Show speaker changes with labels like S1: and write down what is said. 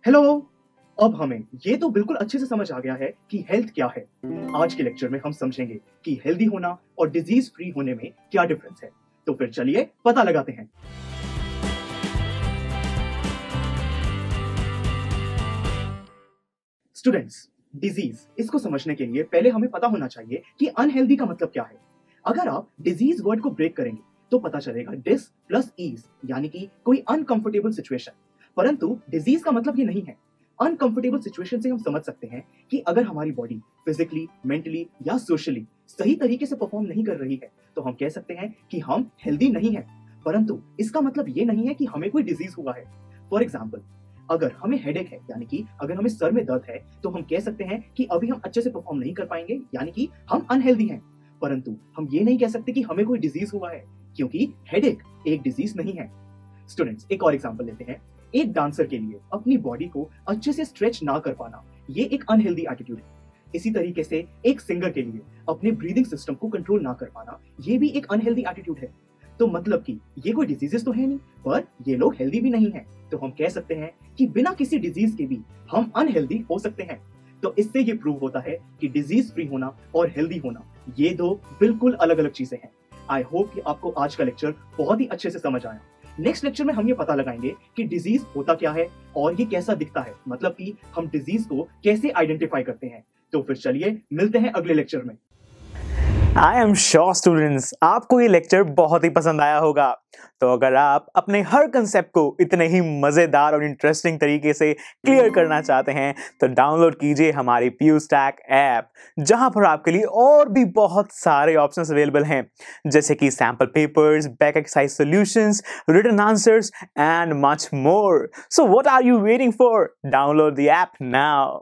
S1: Hello. अब हमें ये तो बिल्कुल अच्छे से समझ आ गया है कि हेल्थ क्या है। आज के लेक्चर में हम समझेंगे कि हेल्दी होना और डिजीज फ्री होने में क्या डिफरेंस है। तो फिर चलिए पता लगाते हैं। स्टूडेंट्स, डिजीज इसको समझने के लिए पहले हमें पता होना चाहिए कि अनहेल्दी का मतलब क्या है। अगर आप डिजीज वर्ड को ब्रेक करेंगे तो पता चलेगा डिस प्लस ईज, यानी कि कोई अनकंफर्टेबल सिचुएशन। परंतु डिजीज का मतलब ये नहीं है। अनकंफर्टेबल सिचुएशन से हम समझ सकते हैं कि अगर हमारी बॉडी फिजिकली, मेंटली या सोशली सही तरीके से परफॉर्म नहीं कर रही है तो हम कह सकते हैं कि हम हेल्दी नहीं है। परंतु इसका मतलब ये नहीं है कि हमें कोई डिजीज हुआ है। फॉर एग्जाम्पल, अगर हमें हेडेक है, यानी कि अगर हमें सर में दर्द है, तो हम कह सकते हैं कि अभी हम अच्छे से परफॉर्म नहीं कर पाएंगे, यानी कि हम अनहेल्दी हैं। परंतु हम ये नहीं कह सकते कि हमें कोई डिजीज हुआ है, क्योंकि हेडेक एक डिजीज नहीं है। स्टूडेंट्स, एक और एग्जांपल लेते हैं। एक डांसर के लिए अपनी बॉडी को अच्छे से स्ट्रेच ना कर पाना, ये एक अनहेल्दी एटीट्यूड है। इसी तरीके से एक सिंगर के लिए अपने ब्रीदिंग सिस्टम को कंट्रोल ना कर पाना, ये भी एक अनहेल्दी एटीट्यूड है। तो मतलब कि ये कोई डिजीजेस तो है नहीं, पर ये लोग हेल्दी भी नहीं है। तो हम कह सकते हैं कि बिना किसी डिजीज के भी हम अनहेल्दी हो सकते हैं। तो इससे ये प्रूव होता है कि डिजीज फ्री होना और हेल्दी होना, ये दो बिल्कुल अलग अलग चीजें हैं। आई होप कि आपको आज का लेक्चर बहुत ही अच्छे से समझ आया। नेक्स्ट लेक्चर में हम ये पता लगाएंगे कि डिजीज होता क्या है और ये कैसा दिखता है, मतलब कि हम डिजीज को कैसे आइडेंटिफाई करते हैं। तो फिर चलिए मिलते हैं अगले लेक्चर में।
S2: आई एम श्योर स्टूडेंट्स, आपको ये लेक्चर बहुत ही पसंद आया होगा। तो अगर आप अपने हर कंसेप्ट को इतने ही मजेदार और इंटरेस्टिंग तरीके से क्लियर करना चाहते हैं तो डाउनलोड कीजिए हमारी PuStack ऐप, जहां पर आपके लिए और भी बहुत सारे ऑप्शंस अवेलेबल हैं, जैसे कि sample papers, back exercise solutions, written answers and much more. So what are you waiting for? Download the app now.